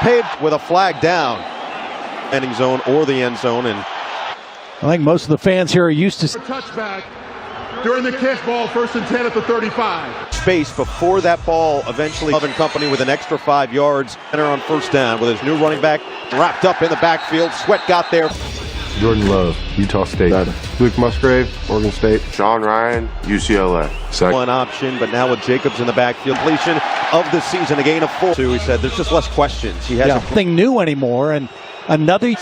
paid with a flag down. Ending zone or the end zone. And I think most of the fans here are used to touchback during the catch ball, 1st and 10 at the 35. Space before that ball eventually Love and company with an extra 5 yards. Center on 1st down with his new running back wrapped up in the backfield. Sweat got there. Jordan Love, Utah State. Luke Musgrave, Oregon State. Sean Ryan, UCLA. One option, but now with Jacobs in the backfield. Completion of the season, a gain of 4. He said there's just less questions. He has nothing new anymore, and another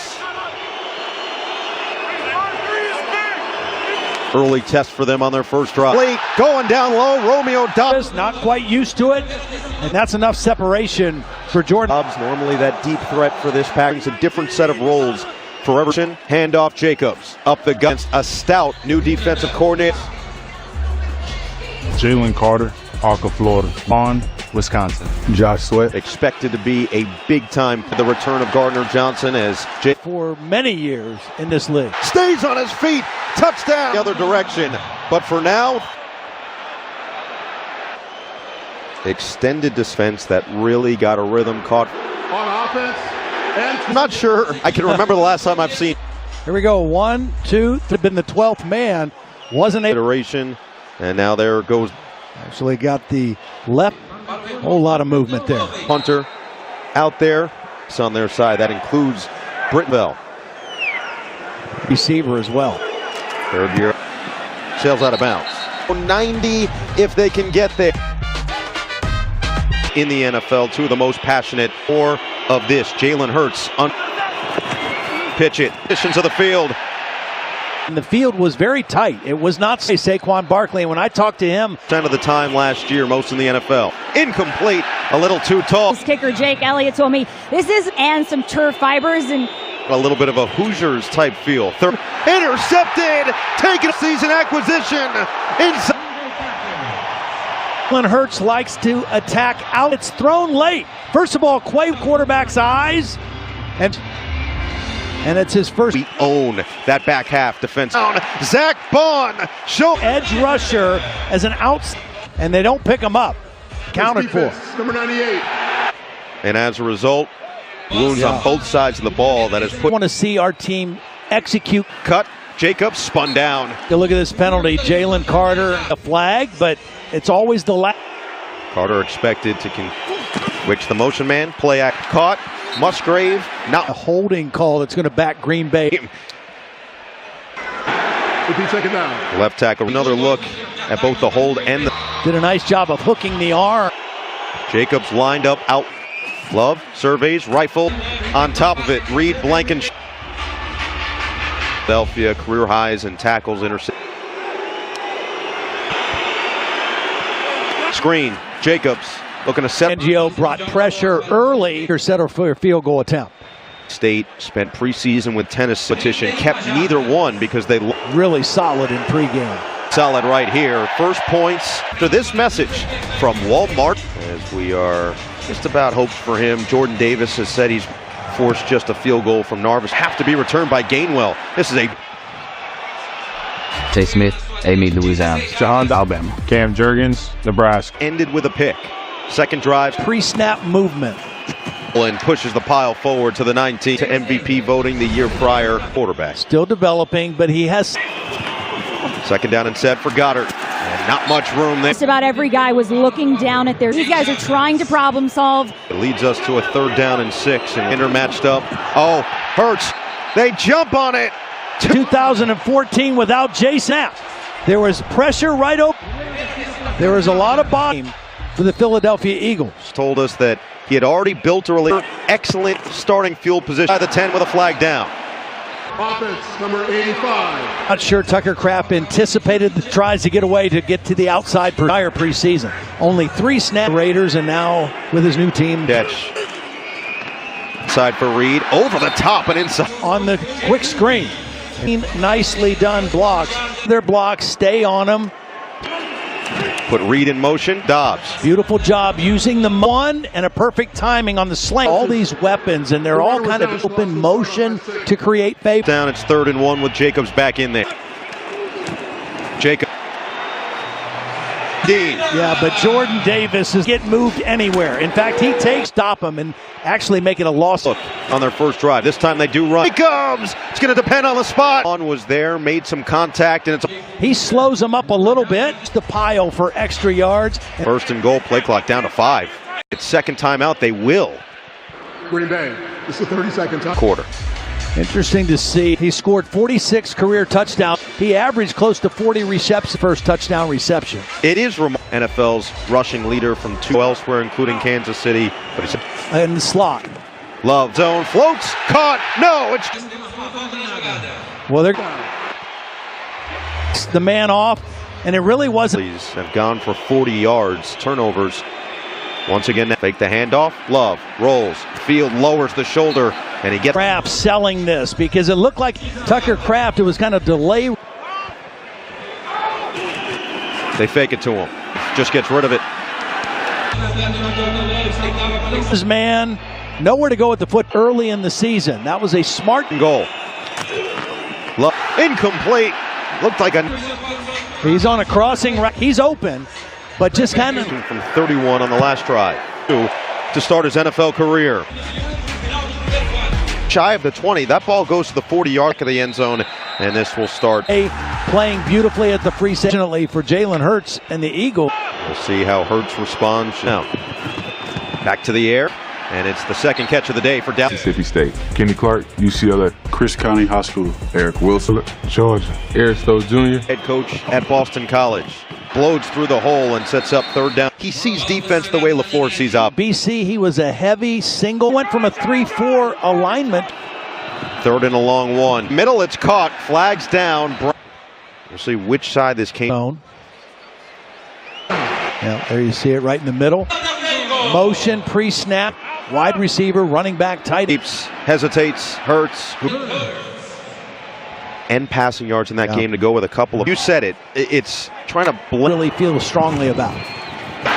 early test for them on their first drive. Late, going down low, Romeo Dobbs. Not quite used to it, and that's enough separation for Jordan. Dobbs, normally that deep threat for this pack. It's a different set of roles for Everton. Handoff Jacobs. Up the gut. A stout new defensive coordinator. Jalen Carter, Arca, Florida. Vaughn, Wisconsin. Josh Sweat. Expected to be a big time for the return of Gardner Johnson as for many years in this league. Stays on his feet. Touchdown. The other direction. But for now, extended defense that really got a rhythm. Caught on offense. I'm not sure I can remember the last time I've seen. Here we go. 1, 2. Have been the 12th man. Wasn't a iteration, and now there goes. Actually got the left. Whole lot of movement there. Hunter out there. It's on their side. That includes Brittenbell. Receiver as well. 3rd year. Sails out of bounds. 90 if they can get there. In the NFL, 2 of the most passionate of this. Jalen Hurts pitch it. Positions of the field. And the field was very tight. It was not Saquon Barkley. And when I talked to him, 10 of the time last year, most in the NFL. Incomplete, a little too tall. This kicker Jake Elliott told me this is and some turf fibers and a little bit of a Hoosiers type feel. Intercepted, taking season acquisition inside. Jalen Hurts likes to attack out. It's thrown late. First of all, Quay quarterback's eyes, and it's his first. We own that back half defense. Zach Bond, show edge rusher as an out, and they don't pick him up. Counted for. Number 98. And as a result, wounds on both sides of the ball that has put. I want to see our team execute. Cut. Jacobs spun down. Look at this penalty. Jalen Carter, a flag, but it's always the last. Carter expected to which the motion man play act caught. Musgrave not a holding call that's going to back Green Bay. Second down. Left tackle. Another look at both the hold and the. Did a nice job of hooking the arm. Jacobs lined up out. Love surveys rifle on top of it. Reed Blankenship. Philadelphia career highs in tackles, intercept. Screen. Jacobs looking to set. Angio brought pressure early. Settle for a field goal attempt. State spent preseason with Tennessee. Petition kept neither one because they really solid in pregame. Solid right here. First points after this message from Walmart. As we are just about hopes for him. Jordan Davis has said he's forced just a field goal from Narvis. Have to be returned by Gainwell. This is a. Jay Smith, Amy, Louisiana. Jahan, Alabama. Cam Jurgens, Nebraska. Ended with a pick. Second drive. Pre-snap movement. And pushes the pile forward to the 19 to MVP voting the year prior quarterback. Still developing, but he has. Second down and set for Goddard. And not much room there. Just about every guy was looking down at their. These guys are trying to problem solve. It leads us to a 3rd down and 6. And Inter matched up. Oh, Hurts. They jump on it. 2014 without Jay Snap. There was pressure right open. There was a lot of body for the Philadelphia Eagles. Told us that he had already built a excellent starting field position by the 10 with a flag down. Offense number 85. Not sure Tucker Kraft anticipated the tries to get away to get to the outside prior preseason. Only 3 snap Raiders, and now with his new team. Catch. Side for Reed. Over the top and inside. On the quick screen. Nicely done blocks. Their blocks stay on them. Put Reed in motion. Dobbs. Beautiful job using the one and a perfect timing on the slant. All these weapons, and they're all kind of open motion to create favor. Down, it's 3rd and 1 with Jacobs back in there. Jacob. Dean. Yeah, but Jordan Davis is getting moved anywhere. In fact, he takes stop him and actually make it a loss. Look, on their first drive. This time they do run. He comes. It's going to depend on the spot. On was there, made some contact, and he slows him up a little bit. The pile for extra yards. First and goal, play clock down to 5. It's second time out. They will. Green Bay. This is the 32nd time. Quarter. Interesting to see. He scored 46 career touchdowns. He averaged close to 40 receptions, first touchdown reception. It is NFL's rushing leader from 2 elsewhere, including Kansas City. But he's in the slot. Love zone floats, caught. No, it's well, they're the man off, and it really wasn't. Please have gone for 40 yards. Turnovers. Once again, fake the handoff. Love rolls. Field lowers the shoulder, and he gets Kraft selling this because it looked like Tucker Kraft. It was kind of delay. They fake it to him. Just gets rid of it. This man, nowhere to go with the foot early in the season. That was a smart goal. Love incomplete. Looked like a. He's on a crossing. He's open. But just kind of from 31 on the last drive to start his NFL career. Shy of the 20, that ball goes to the 40-yard of the end zone, and this will start. Playing beautifully at the free safety for Jalen Hurts and the Eagles. We'll see how Hurts responds now. Back to the air, and it's the second catch of the day for Dallas. Mississippi State. Kenny Clark, UCLA. Chris County High School. Eric Wilson, Georgia. Eric Stokes Jr. Head coach at Boston College. Blows through the hole and sets up third down. He sees defense the way LaFleur sees up. BC, he was a heavy single. Went from a 3-4 alignment. Third and a long one. Middle, it's caught. Flags down. We'll see which side this came. Yeah, there you see it right in the middle. Motion, pre-snap. Wide receiver, running back, tight. Keeps, hesitates, Hurts. And passing yards in that game to go with a couple of. You said it. It's trying to really feel strongly about.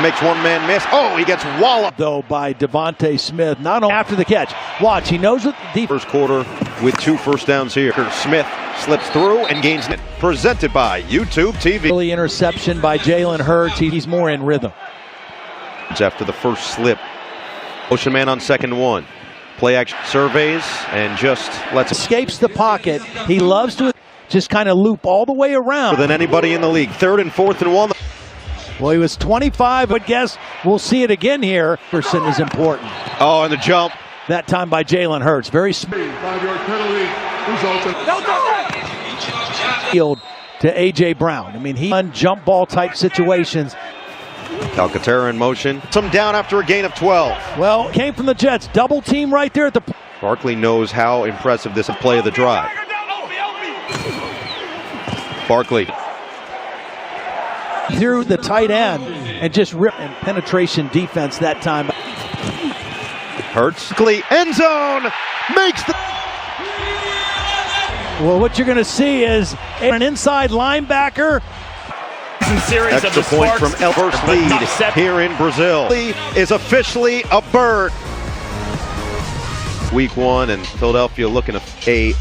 Makes one man miss. Oh, he gets walloped though by Devontae Smith. Not only after the catch. Watch, he knows what the first quarter with 2 first downs here. Smith slips through and gains it. Presented by YouTube TV. Early interception by Jalen Hurts. He's more in rhythm. After the first slip. Motion man on 2nd and 1. Play action surveys and just lets him. Escapes the pocket. He loves to just kind of loop all the way around. Than anybody in the league. 3rd and 4th and 1. Well, he was 25, but guess we'll see it again here. Person is important. Oh, and the jump. That time by Jalen Hurts. Very smooth. 5-yard penalty resulted. Field to A.J. Brown. I mean, he on jump ball type situations. Calcaterra in motion. Some down after a gain of 12. Well, came from the Jets. Double team right there at the. Barkley knows how impressive this play of the drive. Barkley. Through the tight end and just rip and penetration defense that time. Hurts. End zone. Makes the. Well, what you're going to see is an inside linebacker. Extra point from first lead here in Brazil. Is officially a bird. Week 1 and Philadelphia looking at a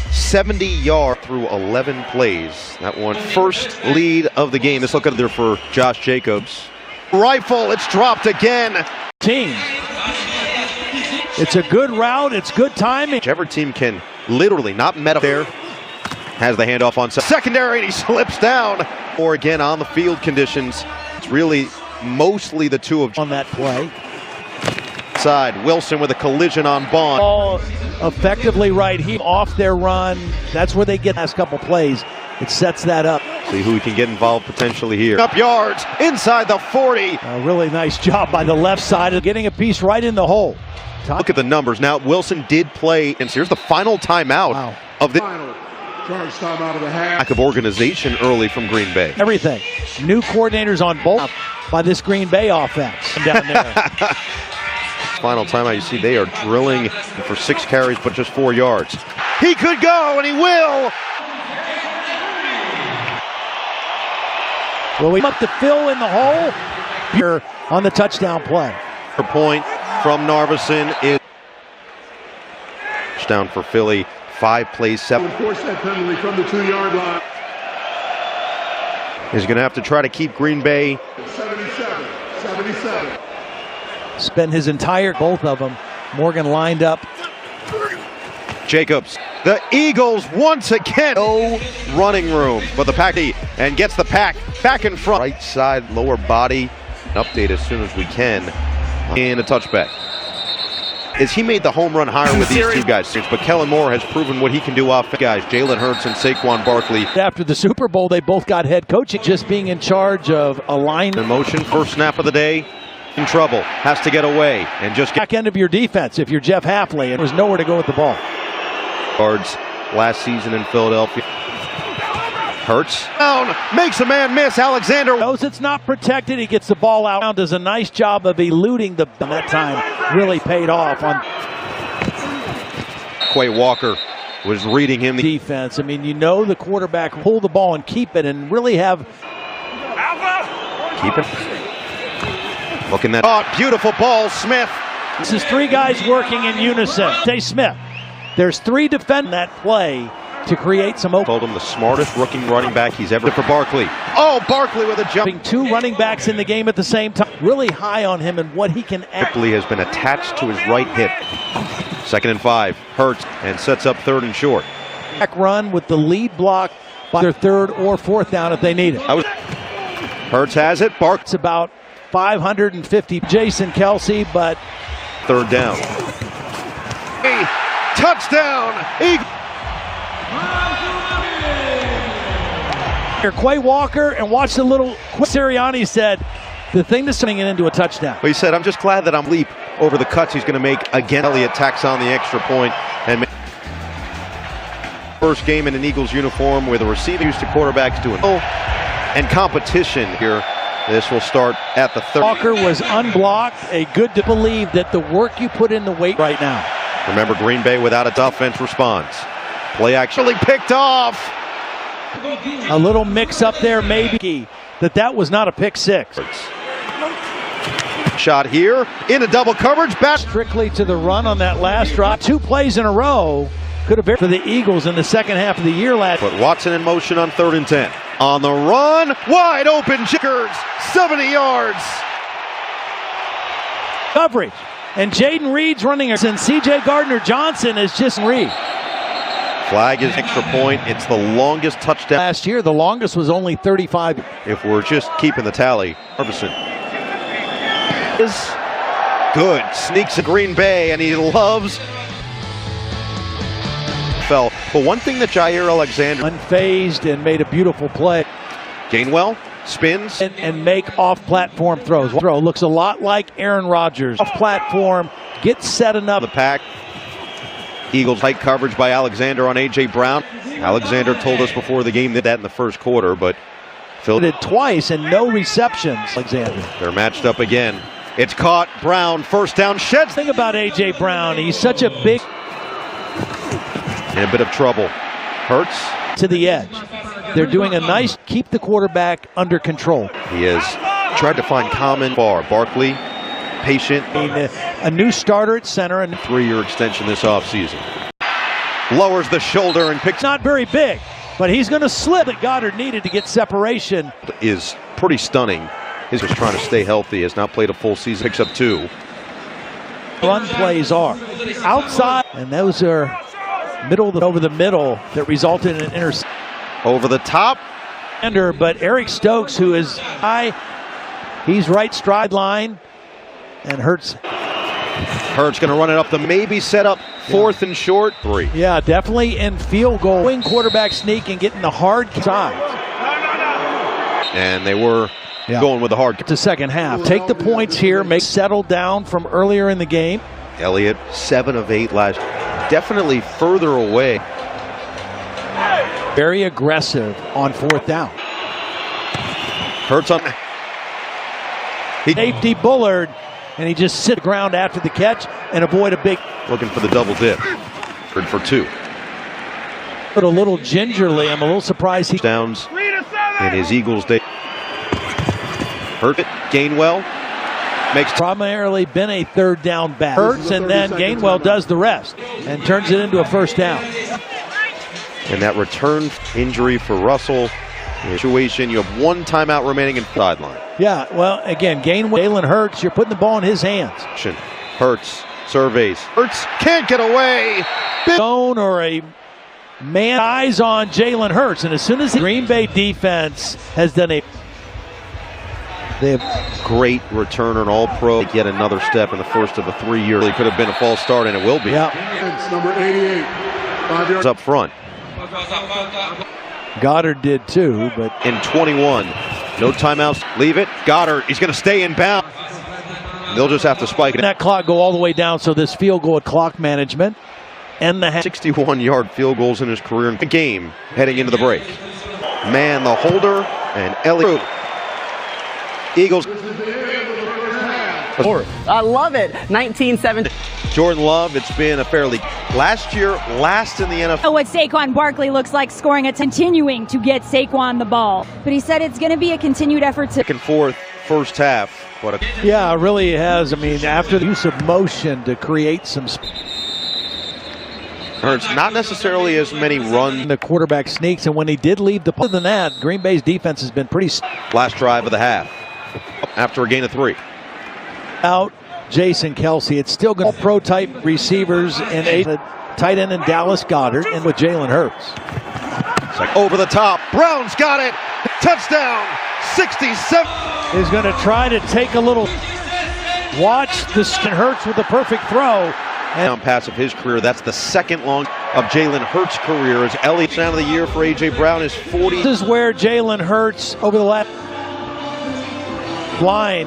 70-yard through 11 plays. That one first lead of the game. This look good there for Josh Jacobs. Rifle, it's dropped again. Team. It's a good route. It's good timing. Whichever team can literally not meta there. Has the handoff on secondary and he slips down. Or again on the field conditions. It's really mostly the two of on that play. Side Wilson with a collision on Bond. All effectively right here off their run. That's where they get the last couple plays. It sets that up. See who we can get involved potentially here. Up yards inside the 40. A really nice job by the left side of getting a piece right in the hole. Look at the numbers. Now Wilson did play, and here's the final timeout of the Final charge timeout of the half. lack of organization early from Green Bay. Everything. New coordinators on both by this Green Bay offense down there. Final timeout, you see they are drilling for 6 carries, but just 4 yards. He could go, and he will. Well, we up to fill in the hole here on the touchdown play. For point from Narveson is touchdown for Philly. 5 plays, 7. Force that penalty from the 2-yard line. is going to have to try to keep Green Bay. 77. Spent his entire, both of them. Morgan lined up. Jacobs. The Eagles once again. No running room, but the pack and gets the pack back in front. Right side, lower body. Update as soon as we can. And a touchback. As he made the home run higher with these two guys, but Kellen Moore has proven what he can do off guys. Jalen Hurts and Saquon Barkley. After the Super Bowl, they both got head coaching, just being in charge of a line. In motion, first snap of the day. In trouble, has to get away and just get back end of your defense if you're Jeff Hafley, and there's nowhere to go with the ball. Yards last season in Philadelphia. Hurts down, makes a man miss. Alexander knows it's not protected. He gets the ball out. Does a nice job of eluding the. And that time really paid off on. Quay Walker was reading him. The defense. I mean, you know the quarterback pull the ball and keep it, and really have. Keep it. Looking that. Oh, beautiful ball, Smith. This is three guys working in unison. Say Smith. There's three defend that play to create some open. Told him the smartest rookie running back he's ever for Barkley. Oh, Barkley with a jump. Two running backs in the game at the same time. Really high on him and what he can add. Barkley has been attached to his right hip. 2nd and 5. Hurts and sets up 3rd and short. Back run with the lead block by their 3rd or 4th down if they need it. Hurts has it. It's about 550. Jason Kelsey, but 3rd down. Hey, touchdown. Quay Walker, and watch the little. Sirianni said the thing that's turning it into a touchdown. Well, he said, I'm just glad that I'm leap over the cuts he's going to make again. Elliott tacks on the extra point and first game in an Eagles uniform with a receiver used to quarterbacks doing and competition here. This will start at the 30. Walker was unblocked. A good to believe that the work you put in the weight right now. Remember, Green Bay without its offense responds. Play actually picked off. A little mix up there, maybe that was not a pick six. Shot here in a double coverage. Back strictly to the run on that last drop. 2 plays in a row could have been for the Eagles in the second half of the year last. Put Watson in motion on 3rd and 10. On the run, wide open, Jickers, 70 yards. Coverage, and Jaden Reed's running, and C.J. Gardner-Johnson is just Reed. Flag is extra point. It's the longest touchdown. Last year, the longest was only 35. If we're just keeping the tally, Harbison is good. Sneaks to Green Bay, and he loves. Fell. But one thing that Jair Alexander unfazed and made a beautiful play. Gainwell spins and make off-platform throws. Throw looks a lot like Aaron Rodgers. Off-platform, gets set enough. The pack. Eagles tight coverage by Alexander on A.J. Brown. Alexander told us before the game that in the first quarter, but Phil did twice and no receptions. Alexander. They're matched up again. It's caught. Brown, first down, sheds. Thing about A.J. Brown, he's such a big. In a bit of trouble. Hurts to the edge. They're doing a nice keep the quarterback under control. He has tried to find common bar. Barkley, patient. A new starter at center and 3-year extension this offseason. Lowers the shoulder and picks. Not very big, but he's going to slip that Goddard needed to get separation. Is pretty stunning. He's just trying to stay healthy. Has not played a full season. Picks up 2. Run plays are outside, and those are over the middle that resulted in an interception. Over the top. But Eric Stokes, who is high, he's right stride line, and Hurts going to run it up the maybe set up 4th and short. 3. Yeah, definitely in field goal. Wing quarterback sneak and getting the hard side. And they were going with the hard. To second half. Take the points here, settle down from earlier in the game. Elliott, 7 of 8 last. Definitely further away. Very aggressive on 4th down. Hurts on. Safety Bullard, and he just sit ground after the catch and avoid a big. Looking for the double dip. For 2. But a little gingerly. I'm a little surprised he downs in his Eagles day. Hurt it. Gainwell makes primarily been a 3rd down back. Hurts, and then Gainwell does the rest and turns it into a 1st down. And that return injury for Russell Situation, you have one timeout remaining in sideline. Yeah, well, again, Jalen Hurts, you're putting the ball in his hands. Hurts surveys. Hurts can't get away. Zone or a man eyes on Jalen Hurts, and as soon as the Green Bay defense has done they have great returner, an all-pro. Yet another step in the first of a 3-year. It could have been a false start, and it will be. Yeah. Number 88. 5 yards up front. Goddard did too, but in 21, no timeouts. Leave it. Goddard, he's going to stay in bounds. They'll just have to spike it. That clock go all the way down, so this field goal at clock management. And the 61-yard field goals in his career in the game heading into the break. Man, the holder, and Elliott. Eagles. I love it. 19-7. Jordan Love, it's been a fairly last year, last in the NFL. What Saquon Barkley looks like scoring, it's continuing to get Saquon the ball. But he said it's going to be a continued effort to back and forth first half. But yeah, it really has. I mean, after the use of motion to create some Hurts, not necessarily as many runs. The quarterback sneaks, and when he did leave the other than that, Green Bay's defense has been pretty last drive of the half. After a gain of 3. Out Jason Kelsey. It's still going to pro type receivers and a tight end in Dallas Goddard and with Jalen Hurts. It's like over the top. Brown's got it. Touchdown. 67. Is going to try to take a little watch this Hurts with a perfect throw. And pass of his career. That's the second long of Jalen Hurts' career. As Elliott down of the year for A.J. Brown is 40. This is where Jalen Hurts over the last line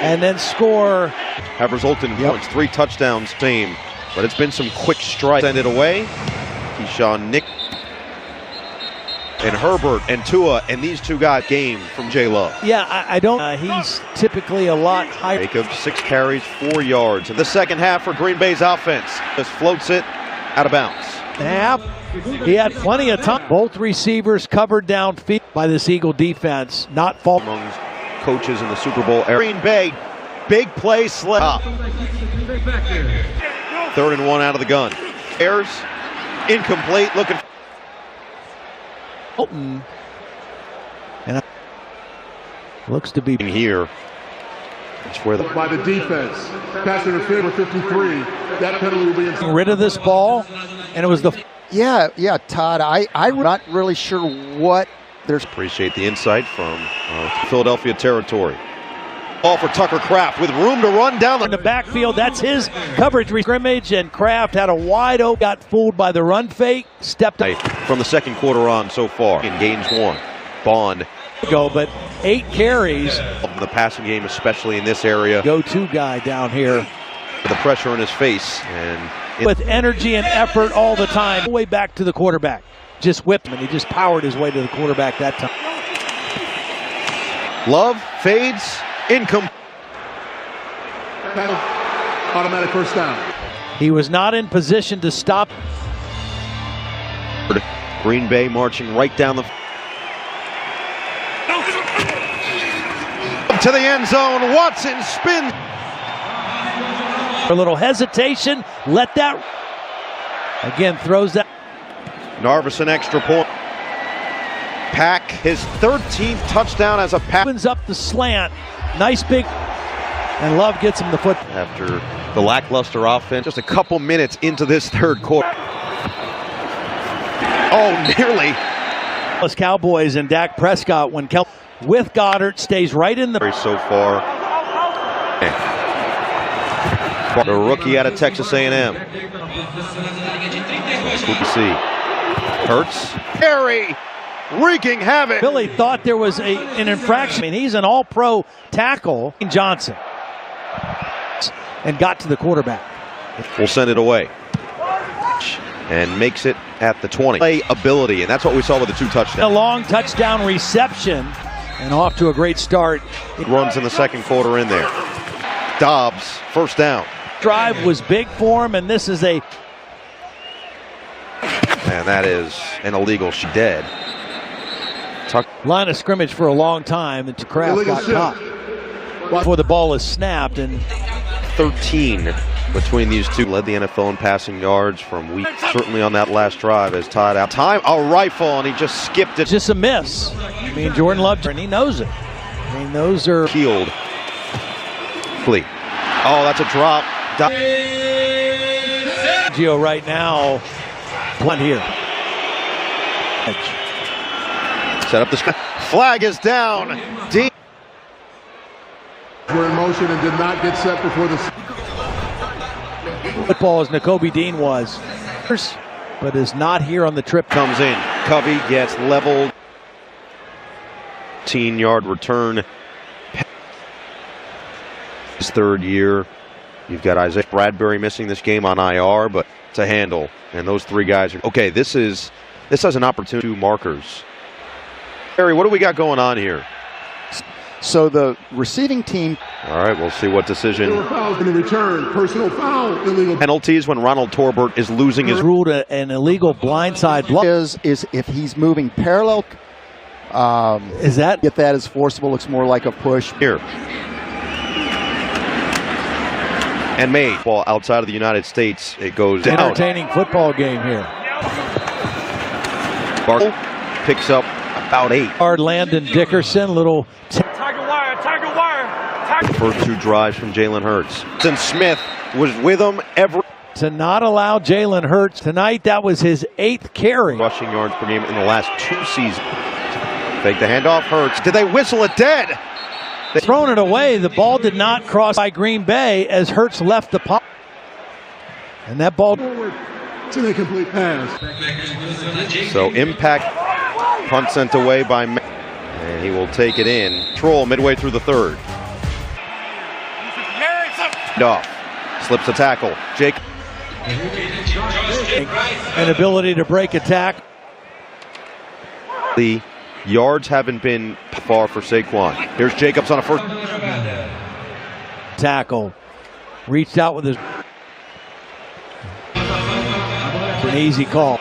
and then score. Have resulted in points. 3 touchdowns, same. But it's been some quick strikes. Send it away. Keyshawn, Nick, and Herbert and Tua, and these two got game from J. Love. Yeah, I don't. He's typically a lot higher. Jacobs, 6 carries, 4 yards. In the second half for Green Bay's offense, just floats it out of bounds. Half. He had plenty of time. Both receivers covered downfield by this Eagle defense. Not fault. Among coaches in the Super Bowl era. Green Bay, big play slip up. 3rd and 1 out of the gun. Airs, incomplete, looking. Hilton. And looks to be here. It's where by the defense. Pass interference with 53. That penalty will be in. Rid of this ball, and it was the. Yeah, Todd. I'm not really sure what there's. Appreciate the insight from Philadelphia territory. Ball for Tucker Kraft with room to run down in the backfield. That's his coverage scrimmage, and Kraft had a wide open. Got fooled by the run fake. Stepped up from the second quarter on so far. In gains 1, Bond. But 8 carries. The passing game, especially in this area. Go-to guy down here. The pressure in his face and with energy and effort all the time. All the way back to the quarterback. Just whipped him, and he just powered his way to the quarterback that time. Love fades. Income. Automatic first down. He was not in position to stop. Green Bay marching right down the to the end zone. Watson spins. A little hesitation. Let that again throws that. Narvis an extra point. Pack his 13th touchdown as a pass. Opens up the slant. Nice big, and Love gets him the foot. After the lackluster offense, just a couple minutes into this third quarter. Oh, nearly. Cowboys and Dak Prescott when with Goddard stays right in the. So far. The rookie out of Texas A&M. Good to see. Hurts. Harry. Wreaking havoc. Billy thought there was an infraction. I mean, he's an all-pro tackle. Johnson. And got to the quarterback. Will send it away. And makes it at the 20. Play ability, and that's what we saw with the 2 touchdowns. A long touchdown reception, and off to a great start. Runs in the second quarter in there. Dobbs, first down. Drive was big for him, and this is a. And that is an illegal. She dead. Line of scrimmage for a long time, and Kraft got caught before the ball is snapped. And 13 between these two. Led the NFL in passing yards from week, certainly on that last drive as Todd out. Time, a rifle, and he just skipped it. Just a miss. I mean, Jordan Love, and he knows it. I mean, those are... Healed. Flee. Oh, that's a drop. Gio right now. One here. Set up the screen. Flag is down. Deep. Were in motion and did not get set before the football as Nakobe Dean was, but is not here on the trip. Comes in. Covey gets leveled. 18-yard return. His third year. You've got Isaiah Bradbury missing this game on IR, but it's a handle. And those three guys are okay. This has an opportunity. 2 markers. Harry, what do we got going on here? So the receiving team. All right, we'll see what decision. fouls in the return. Personal foul. Illegal. Penalties when Ronald Torbert is losing his. Ruled an illegal blindside block. Is if he's moving parallel. Is that? If that is forcible, looks more like a push. Here. And made. Ball outside of the United States, it goes down. Entertaining football game here. Barkley picks up about 8. Hard Landon Dickerson, little. Tiger wire. The first 2 drives from Jalen Hurts. And Smith was with him every. To not allow Jalen Hurts tonight, that was his 8th carry. Rushing yards per game in the last 2 seasons. Fake the handoff, Hurts. Did they whistle it dead? Thrown it away. The ball did not cross by Green Bay as Hurts left the pocket. And that ball. It's an incomplete pass. So impact punt sent away by and he will take it in. Troll midway through the 3rd. Off. Slips a tackle. Jake. An ability to break a tackle. The yards haven't been far for Saquon. Here's Jacobs on a first tackle. Reached out with his. An easy call.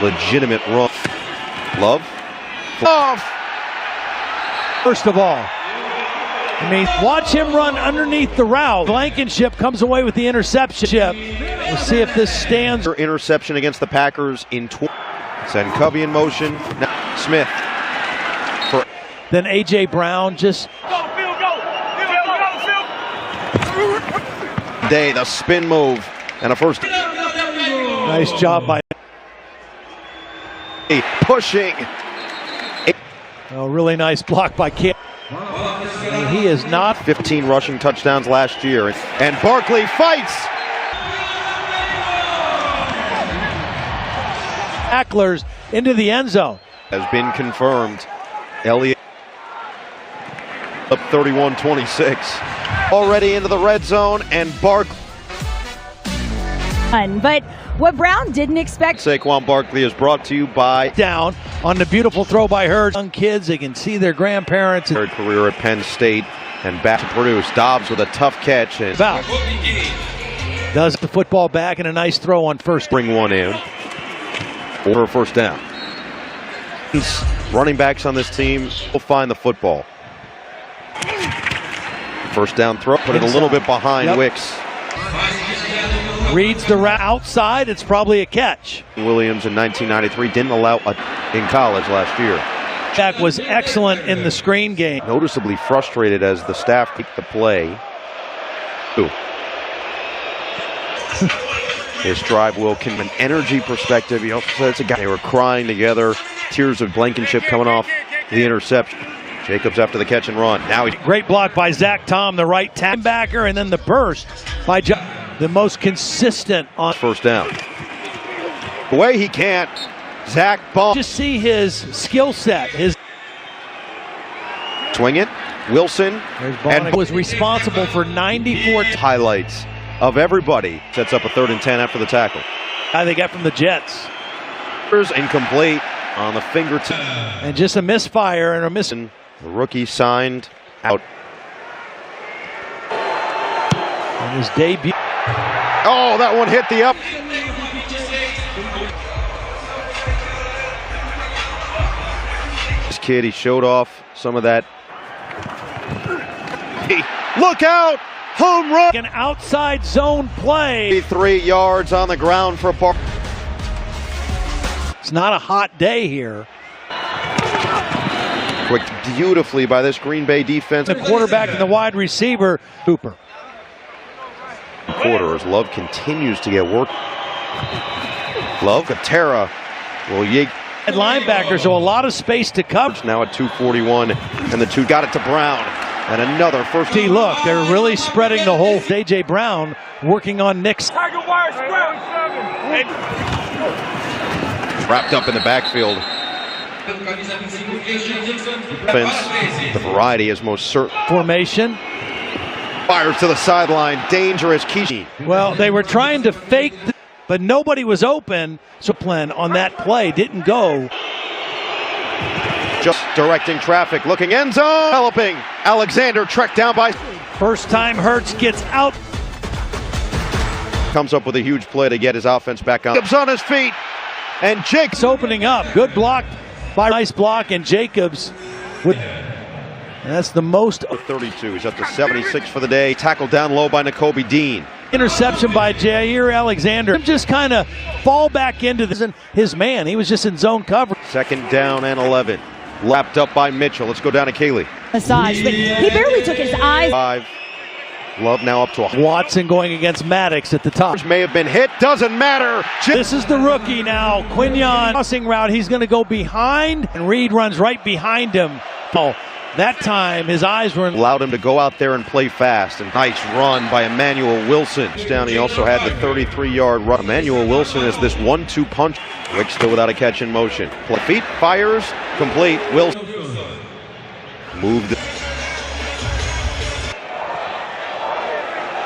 Legitimate run. Love. First of all, I mean, watch him run underneath the route. Blankenship comes away with the interception. We'll see if this stands. Interception against the Packers in 20. Send Covey in motion. Now Smith. Then A.J. Brown just. Day, the spin move, and a first. Nice job by. Pushing. A really nice block by Kim. He is not. 15 rushing touchdowns last year. And Barkley fights. Tacklers into the end zone. Has been confirmed. Elliott up 31-26. Already into the red zone, and Barkley. But what Brown didn't expect. Saquon Barkley is brought to you by. Down on the beautiful throw by Hurts. Young kids, they can see their grandparents. Third career at Penn State and back to produce. Dobbs with a tough catch. And does the football back and a nice throw on first. Bring one in for a first down. Running backs on this team will find the football. First down throw, put it a little bit behind Wicks. Reads the route outside, it's probably a catch. Williams in 1993 didn't allow in college last year. Jack was excellent in the screen game. Noticeably frustrated as the staff kicked the play. His drive will from an energy perspective. He also said it's a guy. They were crying together. Tears of Blankenship coming off the interception. Jacobs after the catch and run. Now he's great block by Zach Tom, the right backer, and then the burst by the most consistent on first down. The way he can't. Zach ball. Just see his skill set. His swing it. Wilson and was responsible for 94 highlights of everybody. Sets up a 3rd and 10 after the tackle. They got from the Jets. Incomplete on the fingertip. And just a misfire and a miss. The rookie signed out. And his debut. Oh, that one hit the up. This kid, he showed off some of that. Look out! Home run. An outside zone play. 3 yards on the ground for Barkley. It's not a hot day here. Quick beautifully by this Green Bay defense. The quarterback and the wide receiver, Cooper. Quarter as Love continues to get work. Love, Katera will yank. Linebackers, so a lot of space to cover. Now at 241, and the two got it to Brown. And another first. Look, they're really spreading the whole. A.J. Brown working on Nick's. Tiger wire square. Wrapped up in the backfield. Offense, the variety is most certain. Formation. Fires to the sideline. Dangerous. Kishi. Well, they were trying to fake, but nobody was open. So plan on that play didn't go. Just directing traffic. Looking end zone. Developing. Alexander tracked down by. First time Hurts gets out. Comes up with a huge play to get his offense back on. Jacobs on his feet. And Jake's opening up. Good block by nice block, and Jacobs with. And that's the most. 32. He's up to 76 for the day. Tackled down low by Nakobe Dean. Interception by Jair Alexander. Just kind of fall back into his man. He was just in zone cover. Second down and 11. Lapped up by Mitchell. Let's go down to Kaylee. Massage, but he barely took his eyes. 5. Love now up to a. Watson going against Maddox at the top. May have been hit. Doesn't matter. This is the rookie now. Quinion crossing route. He's going to go behind, and Reed runs right behind him. Oh, that time his eyes were. Allowed him to go out there and play fast. And nice run by Emmanuel Wilson. Down. He also had the 33-yard run. Emmanuel Wilson is this 1-2 punch. Wick still without a catch in motion. Feet fires complete. Wilson moved.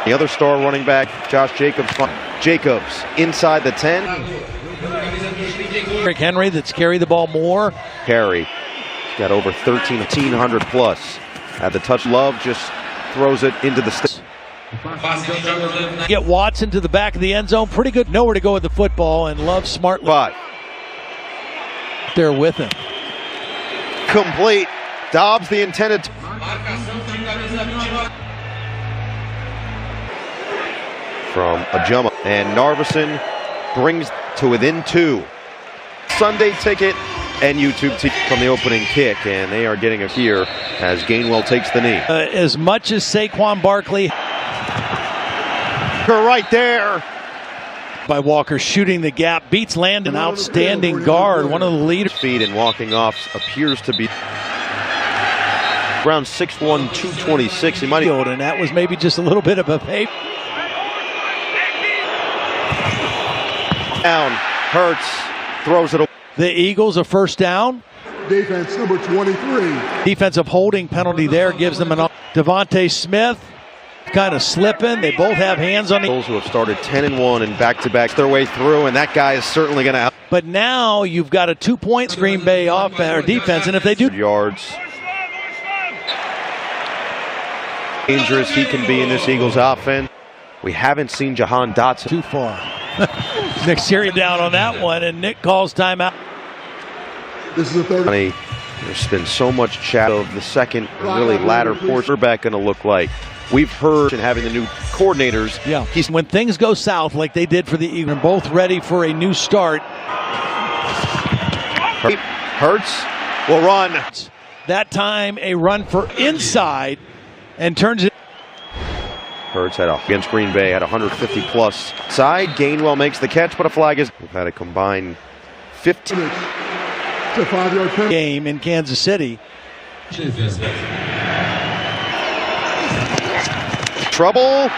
The other star running back, Josh Jacobs. Jacobs inside the 10. Rick Henry that's carried the ball more. Carey got over 1,300 plus. At the touch, Love just throws it into the Get Watson to the back of the end zone. Pretty good. Nowhere to go with the football, and Love smartly. 5. There with him. Complete. Dobbs the intended. From Ajuma, and Narveson brings to within 2. Sunday ticket and YouTube from the opening kick, and they are getting a here as Gainwell takes the knee. As much as Saquon Barkley. Right there. By Walker shooting the gap, beats Landon, outstanding guard, one of the leaders. Feet and walking off appears to be around 6'1", 226. He might have, and that was maybe just a little bit of a fake. Down, Hurts throws it away. The Eagles a first down. Defense number 23. Defensive holding penalty there gives them an. Devontae Smith kind of slipping. They both have hands on the. Who have started 10-1 and back-to-back their way through, and that guy is certainly going to. But now you've got a 2-point Green Bay offense or defense, and if they do yards, dangerous he can be in this Eagles offense. We haven't seen Jahan Dotson too far. Nick Siri down on that one, and Nick calls timeout. This is the third. There's been so much chat of the second and really latter portion. Back going to look like. We've heard and having the new coordinators. Yeah, when things go south like they did for the Eagles, both ready for a new start. Hurts will run. That time a run for inside and turns it. Hurts against Green Bay had 150 plus side. Gainwell makes the catch, but a flag is. We've had a combined 15 game in Kansas City. Trouble.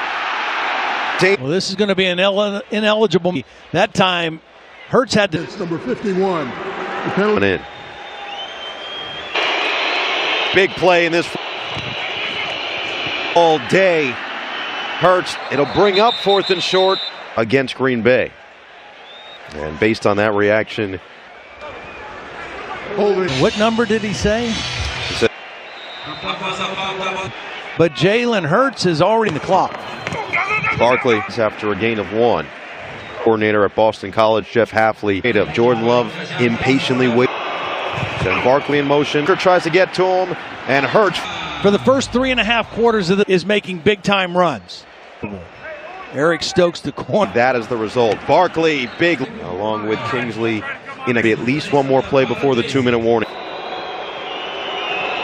Well, this is going to be an ineligible. That time, Hurts had to. It's number 51. The penalty. In. Big play in this all day. Hurts, it'll bring up 4th and short against Green Bay. And based on that reaction. What number did he say? But Jalen Hurts is already in the clock. Barkley is after a gain of 1. Coordinator at Boston College, Jeff Hafley. Jordan Love impatiently waits. Then Barkley in motion. Tries to get to him, and Hurts. for the first 3.5 quarters of is making big-time runs. Eric Stokes the corner. That is the result. Barkley, big, along with Kingsley, in at least one more play before the 2-minute warning.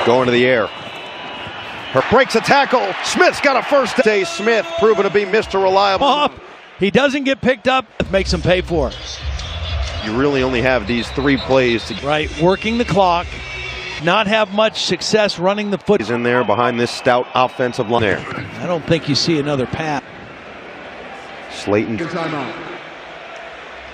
Going to the air. Her breaks a tackle. Smith's got a first. Day Smith, proven to be Mr. Reliable. Up. He doesn't get picked up. Makes him pay for it. You really only have these 3 plays to right, working the clock, not have much success running the foot. He's in there behind this stout offensive line there. I don't think you see another pass. Slayton.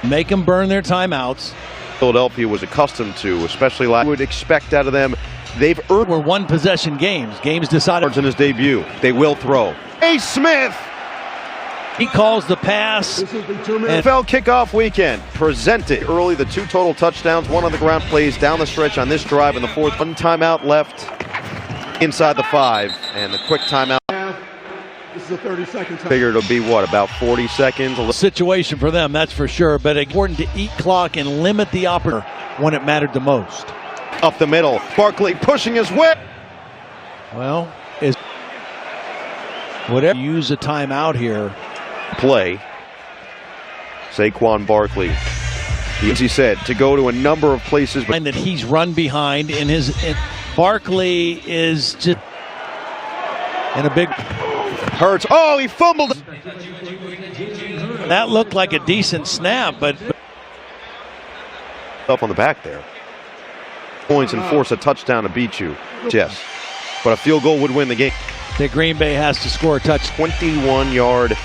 Make them burn their timeouts. Philadelphia was accustomed to, especially like would expect out of them. They've earned. We're one-possession games. Games decided. In his debut, they will throw. Hey, Smith. He calls the pass. NFL kickoff weekend presented early. The 2 total touchdowns, 1 on the ground plays down the stretch on this drive in the 4th. 1 timeout left inside the 5, and the quick timeout. This is a 30-second time. Figured it'll be what, about 40 seconds? A situation for them, that's for sure. But important to eat clock and limit the opportunity when it mattered the most. Up the middle, Barkley pushing his way. Well, is whatever use a timeout here. Play. Saquon Barkley. As he said, to go to a number of places. But that he's run behind in his. Barkley is just in a big. Hurts. Oh, he fumbled. That looked like a decent snap, but. Up on the back there. Points and force a touchdown to beat you. Yes. But a field goal would win the game. The Green Bay has to score a touch. 21-yard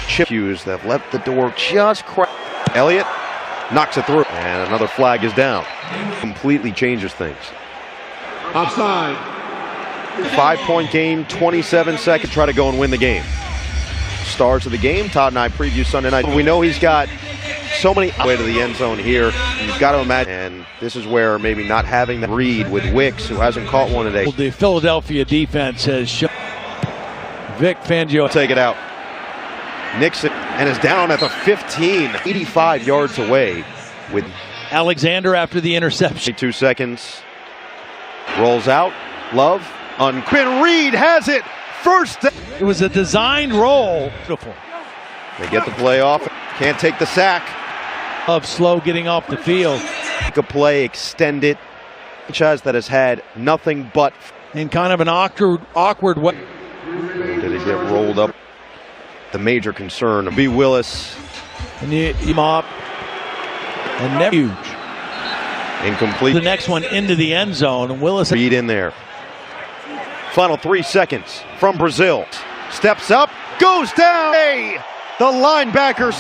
chip cues that let the door just crack. Elliott knocks it through. And another flag is down. Completely changes things. Offside. 5-point game, 27 seconds. Try to go and win the game. Stars of the game. Todd and I preview Sunday night. We know he's got so many way to the end zone here. You've got to imagine. And this is where maybe not having the read with Wicks, who hasn't caught one today. The Philadelphia defense has shown. Vic Fangio. Take it out. Nixon and is down at the 15, 85 yards away with Alexander after the interception. 2 seconds. Rolls out. Love. Unquin. Reed has it. First. It was a designed roll. Beautiful. They get the play off. Can't take the sack. Of Slow getting off the field. Make a play, extend it. Franchise that has had nothing but. In kind of an awkward way. Did it get rolled up? The major concern of B. Willis. And you mop. And never huge. Incomplete. The next one into the end zone. And Willis. Reed in there. Final 3 seconds from Brazil. Steps up. Goes down. Hey, the linebacker.